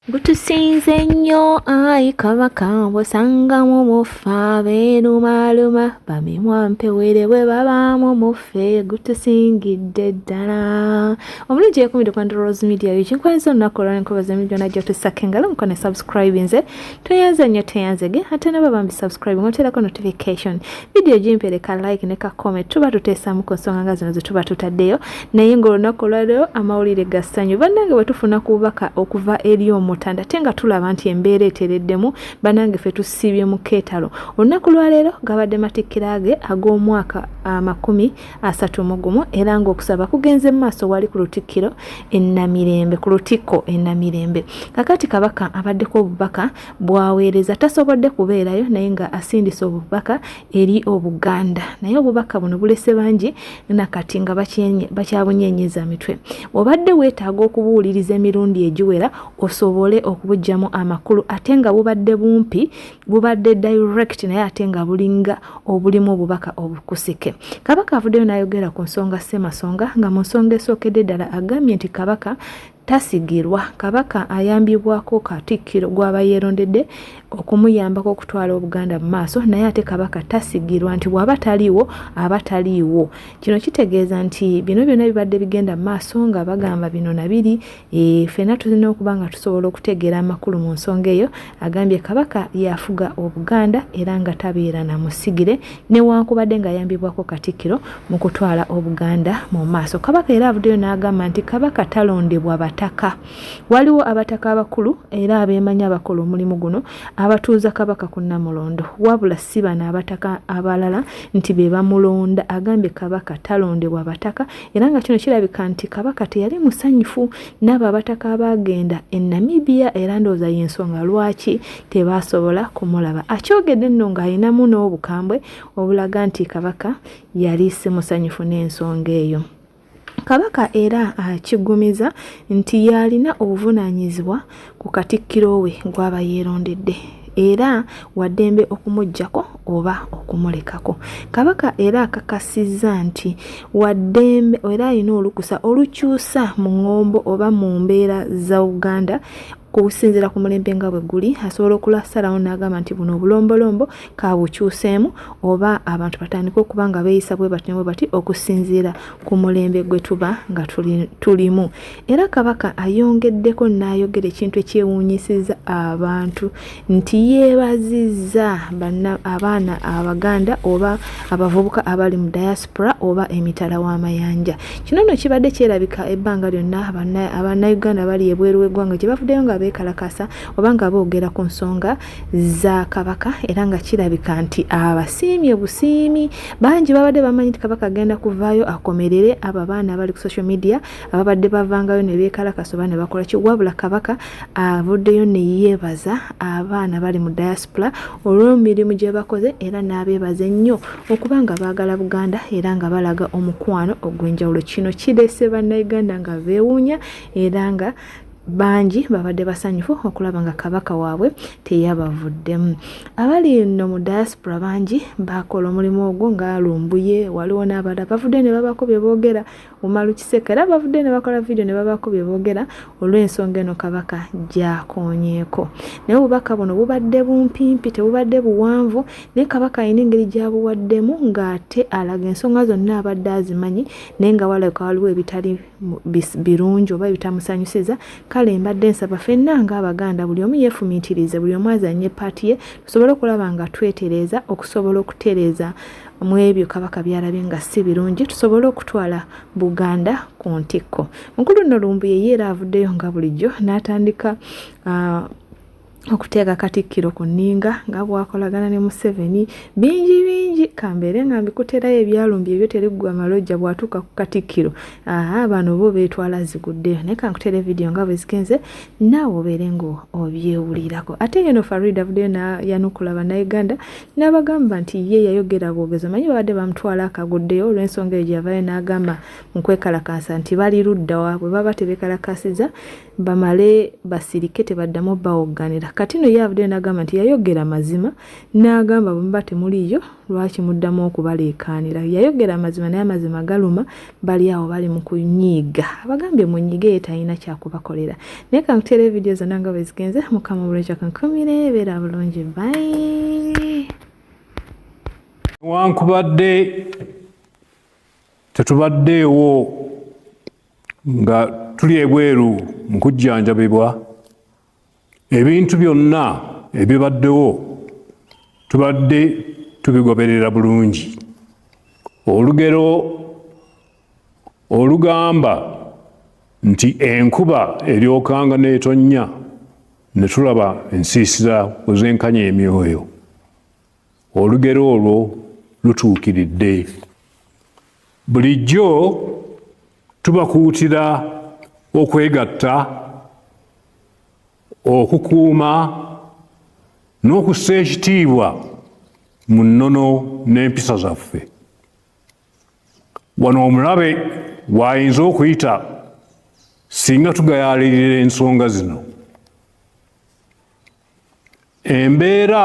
Gutusinze nnyo ayi kabaka bw'osangamu mufa beerumaluma bamimwa mpewere bwe babaamu mufe gutusingidde ddala. Omulungi ekumidde ku Rose Media ekinkwaniza olunaku olwa enkobaza emirimu gyonna gy'otussako engalo nkone subscribe nze toyanze nnyo teyanzege ate nabo bambi subscribe ng'oteerako notification video gimpereka like ne ka comment tuba tuteesaamu ku nsonga nga zino ze tuba tutaddeyo naye ng'olunaku olwaleero amawulire ga ssanyu bannange bwe tufuna ku bubaka okuva eri omutanda tenga tulaba nti embeera etereddemu bannange ffe tusiibye mu keetalo olunaku lwaleero gabadde matikkira ge ag'omwaka 31 era ng'okusaba kugenze mu maaso wali ku Lutikkiro Ennamirembe ku Lutikko Ennamirembe kakati kabaka abaddeko obubaka bwaweereza tasobodde kubeerayo naye nga asindise obubaka eri Obuganda naye obubaka buno bulese bangi nakati nga bakyabunyenyeza mitwe obadde weetaaga okubuuliriza emirundi egiwera osobole okubujjamu amakulu ate nga bubadde bumpi bubadde direct naye ate nga bulinga obulimu obubaka obukusike kabaka avuddeyo n'ayogera ku nsonga ssemasonga nga mu nsonga esookedde ddala agambye nti kabaka tasigirwa kabaka ayambibwako Katikkiro gw'aba yeerondedde okumuyambako okutwala Obuganda mu maaso naye ate kabaka tasigirwa nti bw'aba taliiwo aba taliiwo kino kitegeeza nti bino byonna bibadde bigenda mu maaso nga bagamba bino nabiri ffenna tulina okuba nga tusobola okutegeera amakulu mu nsonga eyo agambye kabaka yafuga Obuganda era nga tabeera na musigire newankubadde nga ayambibwako Katikkiro mu kutwala Obuganda mu maaso kabaka era avuddeyo n'agamba nti kabaka talondebwa bataka waliwo abataka abakulu era abeemanya abakola omulimu guno abatuuza kabaka ku Namulondo wabula si bano abataka abalala nti be bamulonda agambye kabaka talondebwa bataka era nga kino kirabika nti kabaka teyali musanyufu n'abo abataka abagenda e Namibia era ndowooza y'ensonga lwaki tebasobola kumulaba akyogedde nno ng'alinamu n'obukambwe obulaga nti kabaka yali si musanyufu n'ensonga eyo kabaka era akigumiza nti yalina obuvunaanyizibwa ku Katikkiro we gw'aba yeerondedde era waddembe okumuggyako oba okumulekako kabaka era akakasizza nti waddembe era alina olukusa olukyusa mu ngombo oba mu mbeera za Uganda kusinzira ku mulembe nga bwe guli asobola okulasalawo n'agamba nti buno obulombolombo kabukyuseemu oba abantu batandika okuba nga beeyisa bwe bati okusinziira ku mulembe gwe tuba nga tulimu era kabaka ayongeddeko n'ayogera ekintu ekyewuunyisiza abantu nti yeebazizza abaana Abaganda oba abavubuka abali mu diaspora oba emitala w'amayanja kino nno kibadde kyerabika ebbanga lyonna Abannayuganda bali ebweru w'eggwanga gye bavuddeyo nga beekalakasa oba nga boogera ku nsonga za kabaka era nga kirabika nti abasiimye busiimi bangi babadde bamanyi nti kabaka agenda kuvaayo akomerere abo abaana abali ku social media ababadde bavangayo ne beekalakasa oba ne bakola ki wabula kabaka avuddeyo ne yeebaza abaana bali mu diaspora olw'emirimu gye bakoze era n'abeebaza ennyo okuba nga baagala Buganda era nga balaga omukwano ogw'enjawulo kino kirese bannayuganda nga beewuunya era nga bangi babadde basanyufu okulaba nga kabaka waabwe teyabavuddemu abali nno mu diaspora bangi bakola omulimu ogwo nga Lumbuye waliwo n'abalala bavudde ne babako bye boogera Umaru Kiseka era bavudde ne bakola video ne babako bye boogera olw'ensonga eno kabaka gyakonyeeko naye obubaka buno bubadde bumpimpi tebubadde buwanvu naye kabaka alina engeri gyabuwaddemu ng'ate alaga ensonga zonna abadde azimanyi naye nga walabika waliwo ebitali birungi oba ebitamusanyusiza kale mbadde nsaba ffenna ng'Abaganda buli omu yeefumiitirize buli omu azanye paati ye tusobole okulaba nga twetereeza okusobola okutereeza mu ebyo kabaka byalabye nga si birungi tusobole okutwala Buganda ku ntikko mukulu nno Lumbuye ye era avuddeyo nga bulijjo n'atandika okuteeka Katikkiro ku nninga nga bwakolagana ne Museveni bingi kambeere nga mbikuterayo ebyalumbye ebyo teriggwa amalojja bwatuuka ku Katikkiro bano bo beetwala ziguddeyo naye kankutere video nga bwe zigenze naawe obeere nga obyewulirako ate eno Farida avuddeyo n'ayanukula Bannayuganda n'abagamba nti ye yayogera bwogezi manyi babadde bamutwala akaguddeyo olw'ensonga eyo gy'avaayo n'agamba mu kwekalakasa nti bali ludda waabwe baba tebeekalakasiza bamale basirike tebaddamu bawogganira kati no yavuddeyo n'agamba nti yayogera mazima n'agamba bwe muba temuliyo lwaki kimuddamu okubaleekaanira. Yayogera amazima naye amazima galuma, bali awo bali mu kunyiiga. Abagambye munyiige ye talina kyakubakolera. Naye kankuteera vidiyo zonna nga bwe zigenze, Mukama bulungi kankumire, beera bulungi, bye. Wankubadde tetubaddeewo nga tuli ebweru mu kujjanjabibwa, ebintu byonna ebibaddewo tubadde tubigoberera bulungi. Olugero olugamba nti enkuba eryokanga n'etonnya ne tulaba ensiisira bwezenkanya emyoyo. Olugero olwo lutuukiridde. Bulijjo tubakuutira okwegatta, okukuuma n'okussa ekitiibwa mu nnono n'empisa zaffe. Wano omulabe wayinza okuyita singa tugayaalirira ensonga zino. Embeera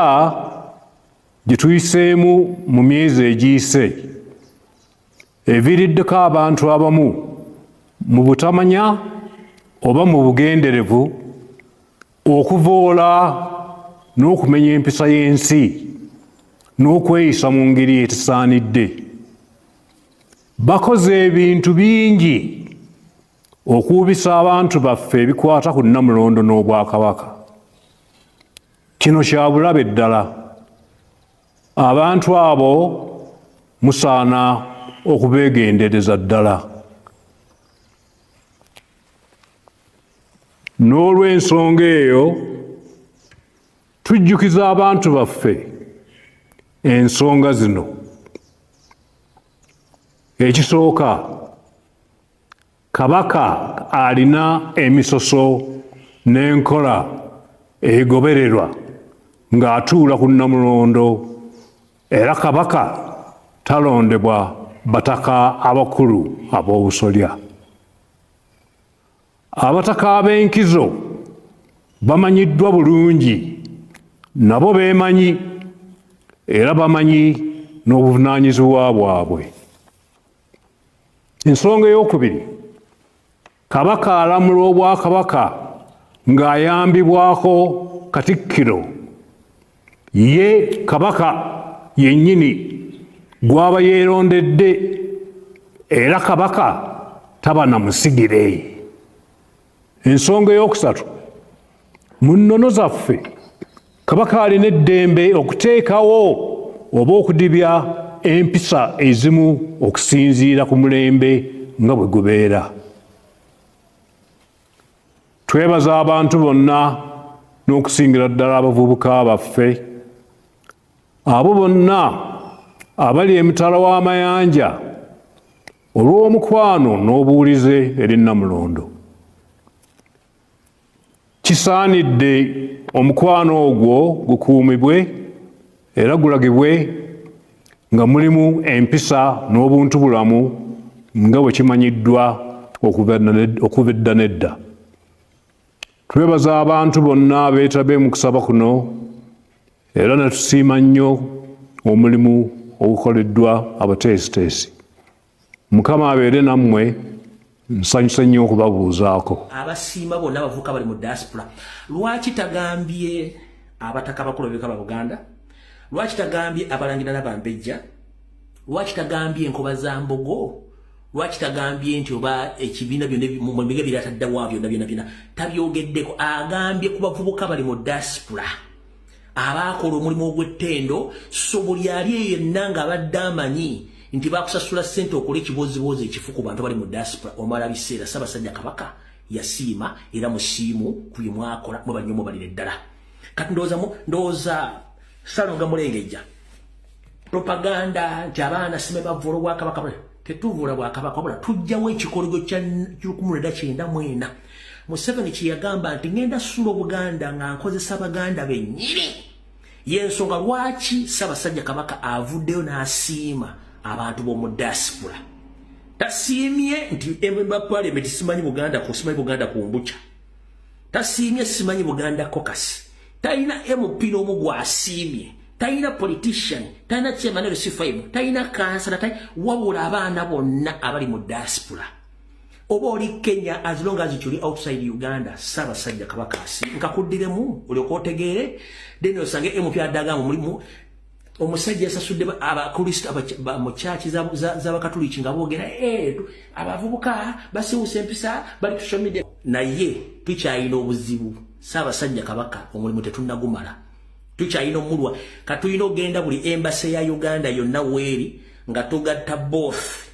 gye tuyiseemu mu myezi egiyise eviiriddeko abantu abamu mu butamanya oba mu bugenderevu okuvoola n'okumenya empisa y'ensi n'okweyisa mu ngeri etasaanidde. Bakoze ebintu bingi okuubisa abantu baffe ebikwata ku Nnamulondo n'Obwakabaka. Kino kya bulabe ddala. Abantu abo musaana okubeegendereza ddala. N'olw'ensonga eyo tujjukiza abantu baffe ensonga zino. Ekisooka, Kabaka alina emisoso n'enkola egobererwa ng'atuula ku Nnamulondo, era Kabaka talondebwa bataka abakulu ab'obusolya. Abataka ab'enkizo bamanyiddwa bulungi, nabo beemanyi era bamanyi n'obuvunaanyizibwa bwabwe. Ensonga ey'okubiri, Kabaka alamula Obwakabaka ng'ayambibwako Katikkiro. Ye Kabaka yennyini gw'aba yeerondedde, era Kabaka taba na musigire. Ensonga ey'okusatu, mu nnono zaffe Kabaka alina eddembe okuteekawo oba okudibya empisa ezimu okusinziira ku mulembe nga bwe gubeera. Twebaza abantu bonna n'okusingira ddala abavubuka baffe, abo bonna abali emitala w'amayanja olw'omukwano n'obuwulize eri Nnamulondo. Kisaanidde omukwano ogwo gukuumibwe era gulagibwe nga mulimu empisa n'obuntubulamu nga bwe kimanyiddwa okuva edda n'edda. Twebaza abantu bonna abeetabe mu kusaba kuno era ne tusiima nnyo omulimu ogukoleddwa abateesiteesi. Mukama abeere nammwe, nsanyuse nnyo okubabuuzaako. Abasiima bonna abavubuka bali mu diaspora, lwaki tagambye abataka abakulu b'ebika ba Buganda? Lwaki tagambye abalangira n'abambejja? Lwaki tagambye enkoba za Mbogo? Lwaki tagambye nti oba ekibiina byonna mu biga birataddawo byonna tabyogeddeko? Agambye ku bavubuka bali mu diaspora abaakola omulimu ogw'ettendo, so buli ali eyo yenna ng'abadde amanyi nti bakusasula ssente okola ekibooziboozi ekifu ku bantu bali mu diaspora. Omala biseera Ssaabasajja Kabaka yasiima era musiimu ku bye mwakola mwe bannyo mubalire ddala. Kati ndowooza Salonga Mulengejja propaganda nti abaana sime bavoola Obwakabaka. Tetuvuula Bwakabaka wabula tujjawo ekikoligo kya 1994. Museveni kye yagamba nti ngenda ssula Obuganda nga nkozesa Abaganda bennyini. Y'ensonga lwaki Ssaabasajja Kabaka avuddeyo n'asiima abantu b'omu diaspora. Tasiimye nti ememba parliament simanyi Buganda ku simanyi Buganda ku mbucha. Tasiimye simanyi Buganda kokasi. Talina MP n'omu gw'asiimye Taina politician, taina chairman of C5, taina kansala, wabula abaana bonna abali mu diaspora. Oba oli Kenya, as long as you outside Uganda, Ssaabasajja Kabaka nkakuddiremu olyoka otegeere, then osange MP addaga mulimu omusajja yasasudde abakristo mu church z'abakatoliki nga boogera abavubuka basiwusa empisa bali ku social media. Naye tukyalina obuzibu. Ssaabasajja Kabaka omulimu tetunnagumala. Tukyalina omulwa katulina ogenda buli embassy ya Uganda yonna weeri nga tugatta both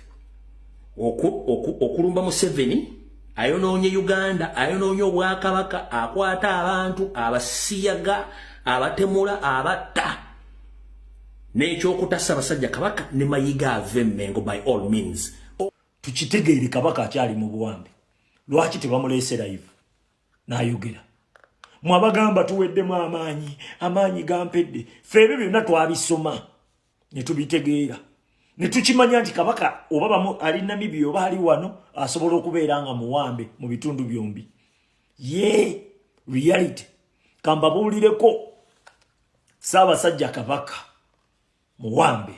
okulumba Museveni ayonoonye Uganda, ayonoonye Obwakabaka, akwata abantu, abasiyaga, abatemula, abatta. N'ekyokuta Ssaabasajja Kabaka ne Mayiga ave Mengo by all means. Tukitegeere Kabaka akyali mu buwambe. Lwaki tebamuleese live n'ayogera? Mwabagamba tuweddemu amaanyi gampedde. Ffe ebyo byonna twabisoma ne tubitegeera. Ne tukimanya nti Kabaka oba ali Namibia oba ali wano asobola okubeera nga muwambe mu bitundu byombi. Reality. Kambabuulireko Ssaabasajja Kabaka muwambe.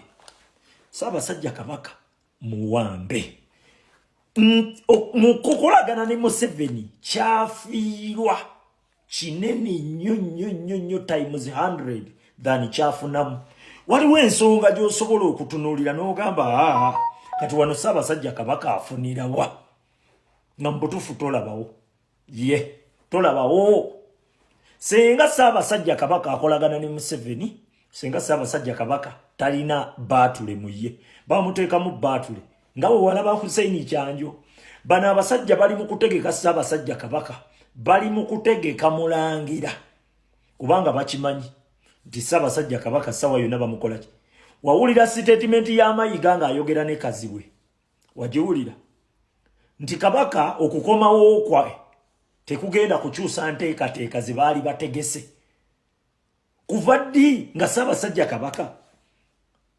Ssaabasajja Kabaka muwambe. Mukukolagana ne Museveni kyafiirwa kinene nnyo times 100 than kyafunamu. Waliwo ensonga gy'osobola okutunuulira n'ogamba kati wano Ssaabasajja Kabaka afunirawa nga mubutuufu tolabawo. Tolabawo. Senga Ssaabasajja Kabaka akolagana ne Museveni, senga Ssaabasajja Kabaka talina baatule mu ye, bamuteekamu baatule nga bwe walaba Hussein Kyanjo. Bano abasajja bali mu kutegeka Ssaabasajja Kabaka, bali mu kutegeka Mulangira, kubanga bakimanyi nti Ssaabasajja Kabaka sawa yonna bamukola ki. Wawulira statement ya Mayiga nga ayogera ne Kazibwe? Wagiwulira nti Kabaka okukomawo kwa tekugenda kukyusa nteekateeka ze baali bategese. Kuva ddi nga Ssaabasajja Kabaka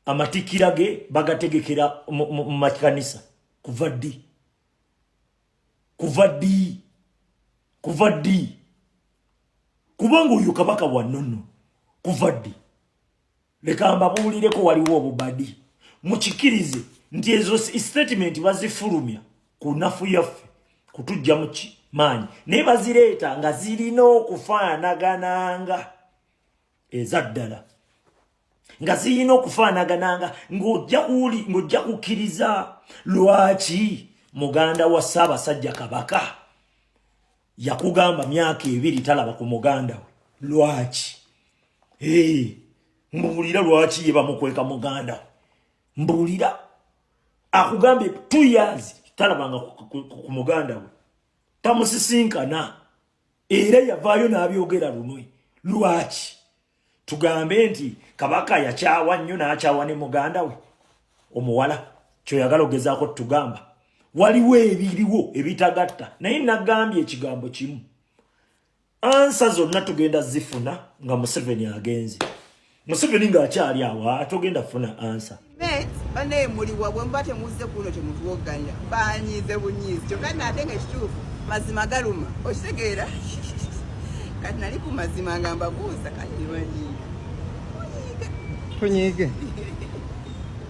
amatikira ge bagategekera mu makanisa? Kuva ddi? Kubanga oyo Kabaka wannono. Kuva ddi? Leka mbabuulireko waliwo obubadi. Mukikirize nti ezo statement bazifulumya ku nafu yaffe kutujja mu maanyi. Naye bazireeta nga zirina okufaanagananga ezaddala. Nga zirina okufaanagananga ng'ojja kukkiriza. Lwaki muganda wa Ssaabasajja Kabaka yakugamba myaka 2 talaba ku muganda we? Lwaki? Mbuulira lwaki ye bamukweka muganda we. Mbuulira akugambe 2 years talabanga ku muganda we, tamusisinkana, era yavaayo n'abyogera lunwe. Lwaki? Tugambe nti Kabaka yakyawa nnyo n'akyawa ne muganda we omuwala, kyoyagala ogezaako tugamba. Waliwo ebiriwo ebitagatta, naye nagambye ekigambo kimu. Ansa zonna tugenda zifuna nga Museveni agenze. Museveni ng'akyali awo atogenda funa ansa. Bane muliwa bwe mbate muze kuno temutuwoganya banyize bunyizi kyokka nate nga ekituufu mazima galuma okitegeera. Kati nali ku mazima nga mbabuuza kati banyiige tunyiige